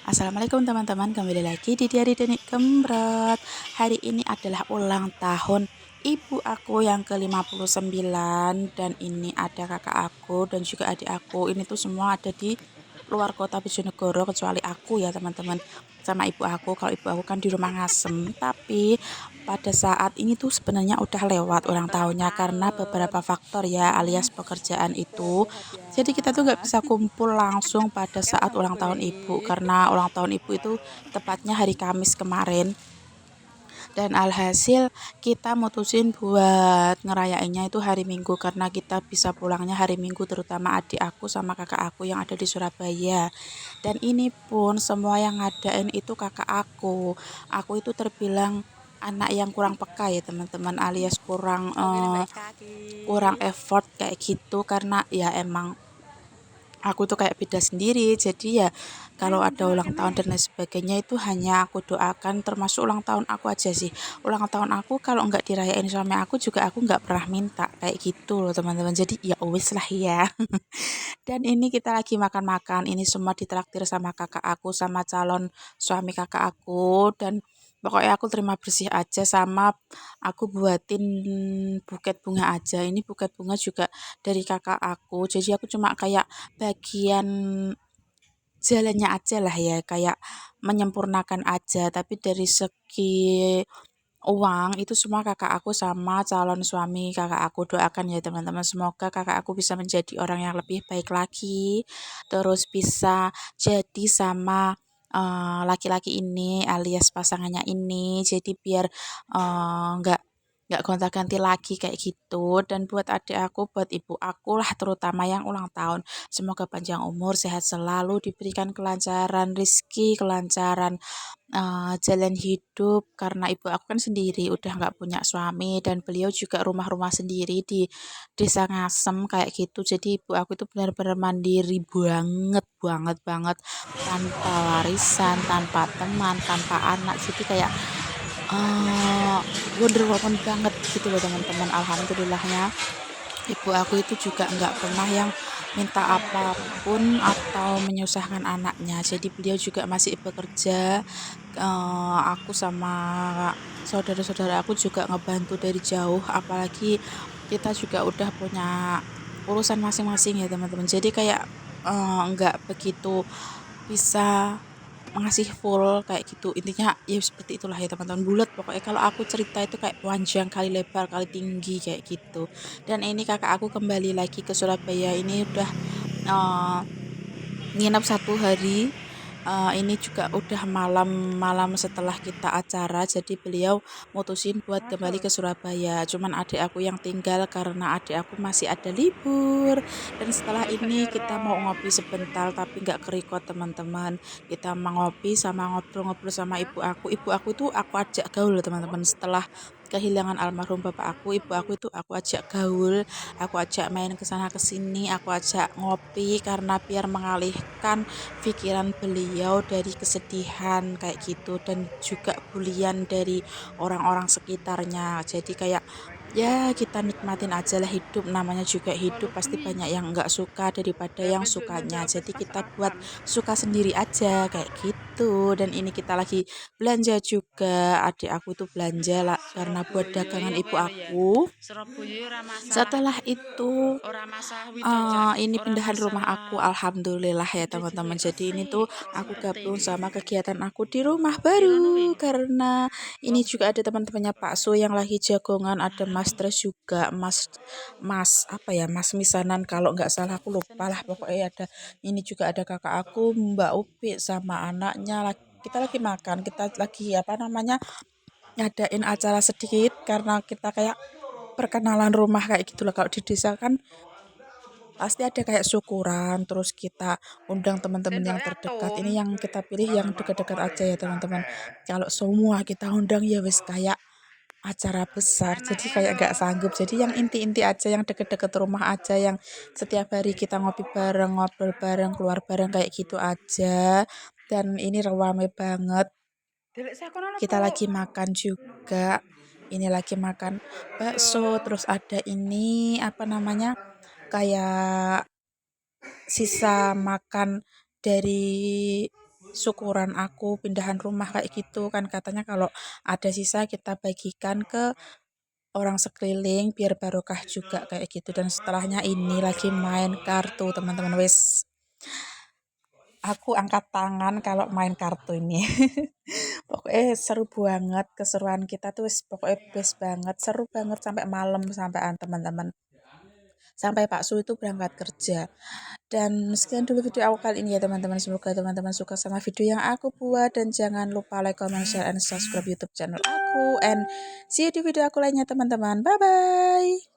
Assalamualaikum teman-teman, kembali lagi di Diari Denik Gembrot. Hari ini adalah ulang tahun ibu aku yang ke-59 dan ini ada kakak aku dan juga adik aku. Ini tuh semua ada di luar kota Bojonegoro kecuali aku ya teman-teman sama ibu aku. Kalau ibu aku kan di rumah Ngasem, tapi pada saat ini tuh sebenarnya udah lewat ulang tahunnya karena beberapa faktor ya alias pekerjaan itu. Sehat Jadi kita tuh nggak ya. bisa kumpul langsung pada Kan saat nggak ulang tahun ibu, boleh. karena ulang tahun ibu itu tepatnya hari Kamis kemarin. Dan alhasil kita mutusin buat ngerayainnya itu hari Minggu karena kita bisa pulangnya hari Minggu terutama adik aku sama kakak aku yang ada di Surabaya. Dan ini pun semua yang ngadain itu kakak aku. Aku itu terbilang anak yang kurang peka ya teman-teman alias kurang Oke nih Mbak Kaki. kurang effort kayak gitu karena ya emang aku tuh kayak beda sendiri. Jadi ya kalau ada ulang tahun dan lain sebagainya itu hanya aku doakan, termasuk ulang tahun aku aja sih. Ulang tahun aku kalau nggak dirayain sama aku juga aku nggak pernah minta kayak gitu loh teman-teman. Jadi ya wis lah ya. Dan ini kita lagi makan-makan. Ini semua ditraktir sama kakak aku sama calon suami kakak aku dan pokoknya aku terima bersih aja sama aku buatin buket bunga aja. Ini buket bunga juga dari kakak aku. Jadi aku cuma kayak bagian jalannya aja lah ya, kayak menyempurnakan aja. Tapi dari segi uang itu semua kakak aku sama calon suami kakak aku doakan ya teman-teman, semoga kakak aku bisa menjadi orang yang lebih baik lagi, terus bisa jadi sama laki-laki ini alias pasangannya ini, jadi biar nggak gonta-ganti lagi kayak gitu. Dan buat adik aku, buat ibu aku lah terutama yang ulang tahun, semoga panjang umur, sehat selalu, diberikan kelancaran rizki, kelancaran jalan hidup karena ibu aku kan sendiri udah nggak punya suami dan beliau juga rumah-rumah sendiri di desa Ngasem kayak gitu. Jadi ibu aku itu benar-benar mandiri banget banget banget, tanpa warisan, tanpa teman, tanpa anak. Jadi kayak eh Wonder Woman banget gitu loh teman-teman. Alhamdulillahnya ibu aku itu juga nggak pernah yang minta apapun atau menyusahkan anaknya. Jadi beliau juga masih bekerja. Aku sama saudara-saudara aku juga ngebantu dari jauh. Apalagi kita juga udah punya urusan masing-masing ya teman-teman. Jadi kayak nggak begitu bisa ngasih full kayak gitu. Intinya ya seperti itulah ya teman-teman, bulat pokoknya kalau aku cerita itu kayak panjang kali lebar kali tinggi kayak gitu. Dan ini kakak aku kembali lagi ke Surabaya, ini udah eh, nginep 1 hari. Ini juga udah malam-malam setelah kita acara, jadi beliau mutusin buat kembali ke Surabaya. Cuman adik aku yang tinggal karena adik aku masih ada libur. Dan setelah ini kita mau ngopi sebentar, tapi nggak kerekod teman-teman. Kita mau ngopi sama ngobrol-ngobrol sama ibu aku. Ibu aku tuh aku ajak gaul teman-teman. Setelah kehilangan almarhum bapak aku, ibu aku itu aku ajak gaul, aku ajak main ke sana ke sini, aku ajak ngopi karena biar mengalihkan pikiran beliau dari kesedihan kayak gitu dan juga bulian dari orang-orang sekitarnya. Jadi kayak ya kita nikmatin aja lah hidup, namanya juga hidup pasti banyak yang nggak suka daripada yang sukanya. Jadi kita buat suka sendiri aja kayak gitu. Dan ini kita lagi belanja juga, adik aku tuh belanja lah karena buat Surabaya dagangan ya ibu ngene ya. aku. Surabaya ora masalah Setelah itu ora masalah Widojan, ini ora pindahan rumah aku, masalah alhamdulillah ya gede teman-teman. cilik. Jadi ini tuh aku Seperti gabung ini. sama kegiatan aku di rumah Pirono wi? baru karena ini Wong juga ada teman-temannya Pak Su yang lagi jagongan, ada Mas Tres juga, Mas Mas apa ya, Mas Misanan kalau nggak salah aku lupa lah pokoknya ada. Ini juga ada kakak aku, Mbak Upi sama anaknya lagi, kita lagi makan, kita lagi apa namanya, ngadain acara sedikit karena kita kayak perkenalan rumah kayak gitu lah. Kalau di desa kan pasti ada kayak syukuran, terus kita undang teman-teman yang Sendoknya terdekat. atom. Ini yang kita pilih yang dekat-dekat aja ya teman-teman. Kalau semua kita undang ya wis kayak acara besar. Jadi Anake kayak yo gak sanggup. Jadi yang inti-inti aja, yang deket-deket rumah aja, yang setiap hari kita ngopi bareng, ngobrol bareng, keluar bareng kayak gitu aja. Dan ini rame banget. Delik saya kono ono, Kita Cuk. lagi makan juga. Ini lagi makan bakso, terus ada ini apa namanya? Kayak sisa makan dari syukuran aku pindahan rumah kayak gitu kan, katanya kalau ada sisa kita bagikan ke orang sekeliling biar barokah juga kayak gitu. Dan setelahnya ini lagi main kartu teman-teman, wes aku angkat tangan kalau main kartu ini. Pokoknya seru banget, keseruan kita tuh pokoknya best banget, seru banget sampai malam sampai teman-teman. Sampai Pak Su itu berangkat kerja. Dan sekian dulu video aku kali ini ya teman-teman. Semoga teman-teman suka sama video yang aku buat. Dan jangan lupa like, comment, share, and subscribe YouTube channel aku. And see you di video aku lainnya teman-teman. Bye-bye.